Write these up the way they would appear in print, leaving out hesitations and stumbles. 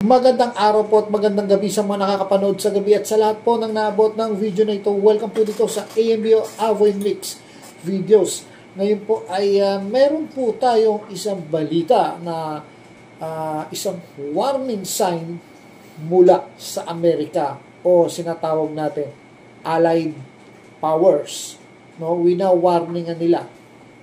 Magandang araw po at magandang gabi sa mga nakakapanood sa gabi at sa lahat po ng naabot ng video na ito. Welcome po dito sa AMBO Avoy Mix Videos. Ngayon po ay meron po tayong isang balita na isang warning sign mula sa Amerika o sinatawag natin Allied Powers. No, wina-warningan nila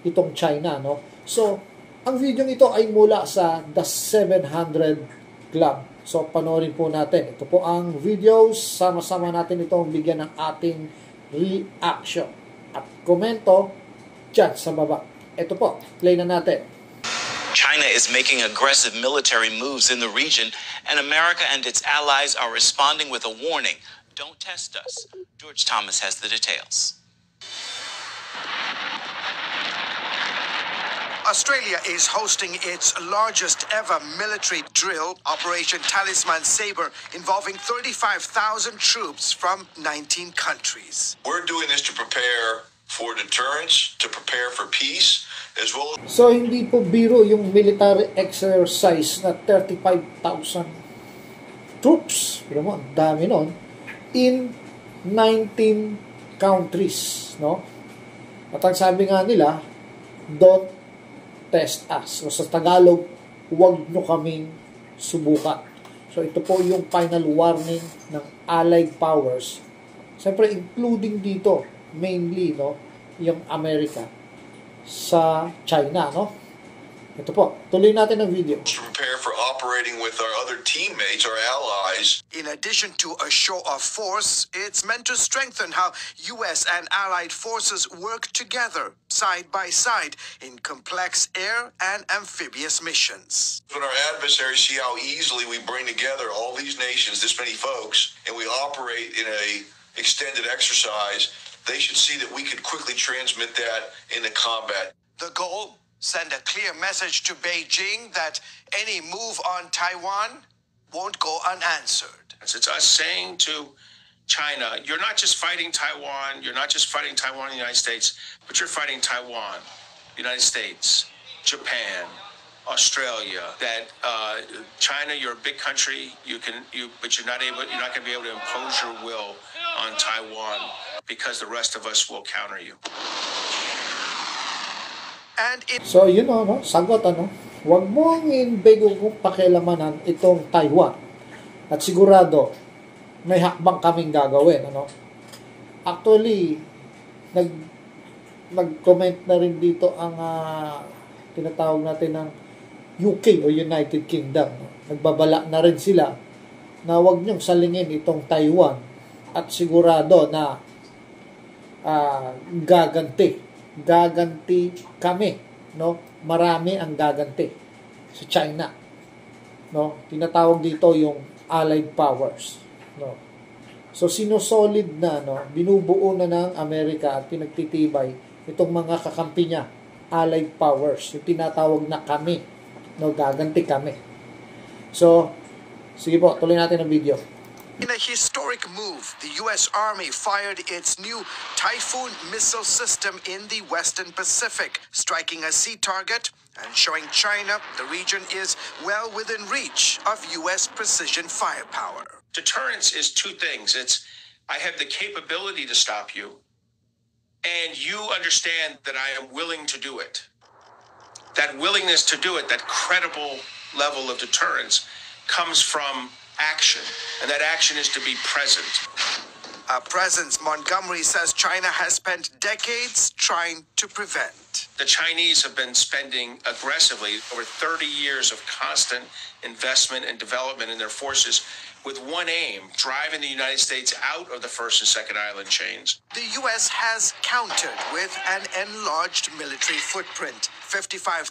itong China, no. So, ang video ito ay mula sa The 700 Club. So, panoorin po natin. Ito po ang videos. Sama-sama natin itong bigyan ng ating reaction. At komento dyan sa baba. Ito po. Play na natin. China is making aggressive military moves in the region, and America and its allies are responding with a warning. Don't test us. George Thomas has the details. Australia is hosting its largest ever military drill, Operation Talisman Sabre, involving 35,000 troops from 19 countries. We're doing this to prepare for deterrence, to prepare for peace, as well as... So, hindi po biro yung military exercise na 35,000 troops. Pero mo, dami nun. In 19 countries, no? At ang sabi nga nila, don't test us. So, sa Tagalog, huwag nyo kaming subukan. So, ito po yung final warning ng Allied Powers. Siyempre, including dito, mainly, no, yung Amerika sa China, no? Ito po, tuloy natin ang video. To prepare for operating with our other teammates, our allies. In addition to a show of force, it's meant to strengthen how U.S. and allied forces work together, side by side, in complex air and amphibious missions. When our adversaries see how easily we bring together all these nations, this many folks, and we operate in a extended exercise, they should see that we can quickly transmit that into combat. The goal? Send a clear message to Beijing that any move on Taiwan won't go unanswered. It's us saying to China, you're not just fighting Taiwan, you're not just fighting Taiwan in the United States, but you're fighting Taiwan, United States, Japan, Australia. That China, you're a big country, but you're not going to be able to impose your will on Taiwan because the rest of us will counter you. So, yun o, no? Sagot, ano? Huwag mong inbego kung pakialamanan itong Taiwan. At sigurado, may hakbang kaming gagawin, ano? Actually, nag-comment na rin dito ang tinatawag natin ng UK o United Kingdom. No? Nagbabala na rin sila na huwag niyong salingin itong Taiwan at sigurado na gaganti kami, no? Marami ang gaganti sa China, no? Tinatawag dito yung Allied Powers, no? So sinosolid na, no? Binubuo na ng Amerika at pinagtitibay itong mga kakampi niya, Allied Powers, yung tinatawag na kami, no? Gaganti kami. So, sige po, tuloy natin ang video. In a historic move, the U.S. Army fired its new Typhoon missile system in the Western Pacific, striking a sea target and showing China the region is well within reach of U.S. precision firepower. Deterrence is two things. It's, I have the capability to stop you, and you understand that I am willing to do it. That willingness to do it, that credible level of deterrence, comes from action, and that action is to be present. A presence Montgomery says China has spent decades trying to prevent. The Chinese have been spending aggressively over 30 years of constant investment and development in their forces with one aim, driving the United States out of the first and second island chains. The U.S. has countered with an enlarged military footprint. 55,000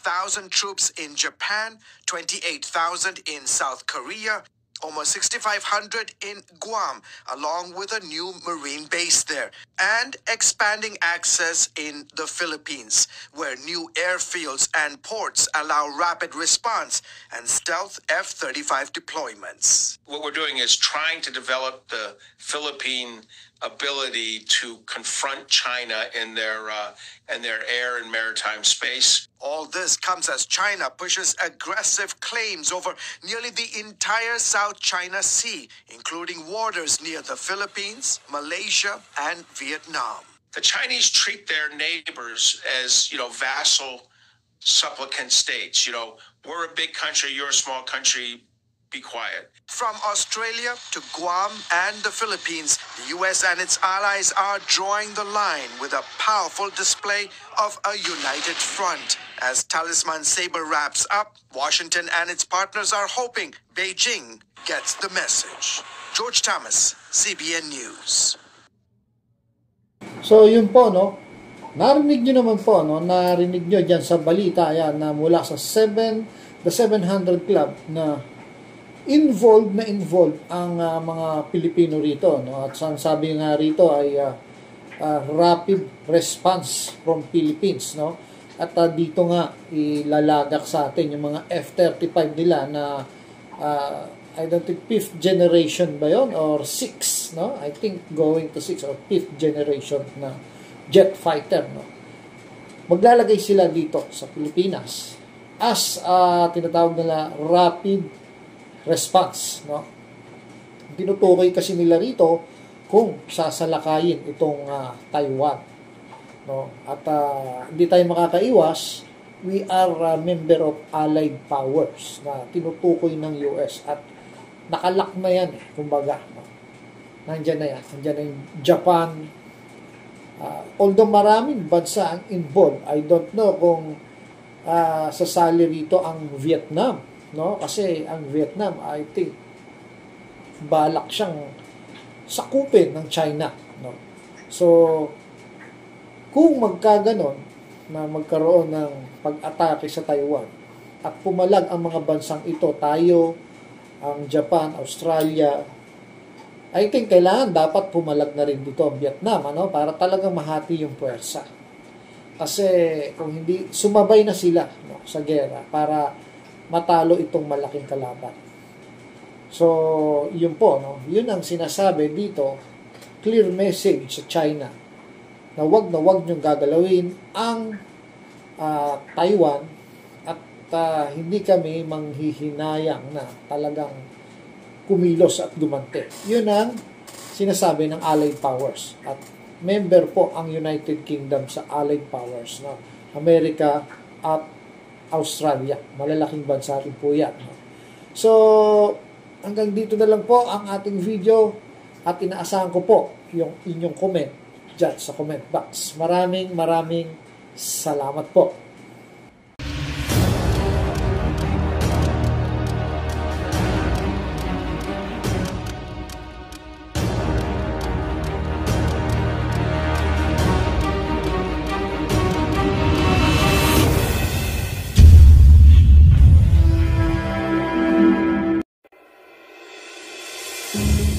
troops in Japan, 28,000 in South Korea, almost 6,500 in Guam, along with a new marine base there, and expanding access in the Philippines, where new airfields and ports allow rapid response and stealth F-35 deployments. What we're doing is trying to develop the Philippine ability to confront China in their air and maritime space. All this comes as China pushes aggressive claims over nearly the entire South China Sea, including waters near the Philippines, Malaysia, and Vietnam. The Chinese treat their neighbors as, vassal supplicant states. We're a big country, you're a small country, be quiet. From Australia to Guam and the Philippines, the U.S. and its allies are drawing the line with a powerful display of a united front. As Talisman Sabre wraps up, Washington and its partners are hoping Beijing gets the message. George Thomas, CBN News. So yun po, no? Narinig nyo naman po, no? Narinig nyo dyan sa balita yan na mula sa the 700 Club na involved ang mga Pilipino rito, no? At sabi nga rito ay rapid response from Philippines, no? At dito nga ilalagak sa atin yung mga F-35 nila na I don't think 5th generation ba yun or 6, no? I think going to 6 or 5th generation na jet fighter, no? Maglalagay sila dito sa Pilipinas as tinatawag nila rapid response, no? Tinutukoy kasi nila rito kung sasalakayin itong Taiwan, no? At hindi tayo makakaiwas, we are a member of allied powers na tinutukoy ng US at nakalak na yan, kumbaga, no? Nandiyan na yan, nandiyan na yung Japan. Although maraming bansa ang involved, I don't know kung sasali rito ang Vietnam, no? Kasi ang Vietnam, I think balak siyang sakupin ng China, no? So kung magkaganon na magkaroon ng pag-atake sa Taiwan at pumalag ang mga bansang ito, tayo, ang Japan, Australia, I think kailangan dapat pumalag na rin dito ang Vietnam, ano, para talagang mahati yung puwersa. Kasi kung hindi, sumabay na sila, no, sa gera para matalo itong malaking kalaban. So, yun po, no? Yun ang sinasabi dito, clear message sa China na wag niyong gagalawin ang Taiwan at hindi kami manghihinayang na talagang kumilos at gumante. Yun ang sinasabi ng Allied Powers. At member po ang United Kingdom sa Allied Powers, no? Amerika at Australia. Malalaking bansa rin po yan. So, hanggang dito na lang po ang ating video at inaasahan ko po yung inyong comment dyan sa comment box. Maraming salamat po. Thank you.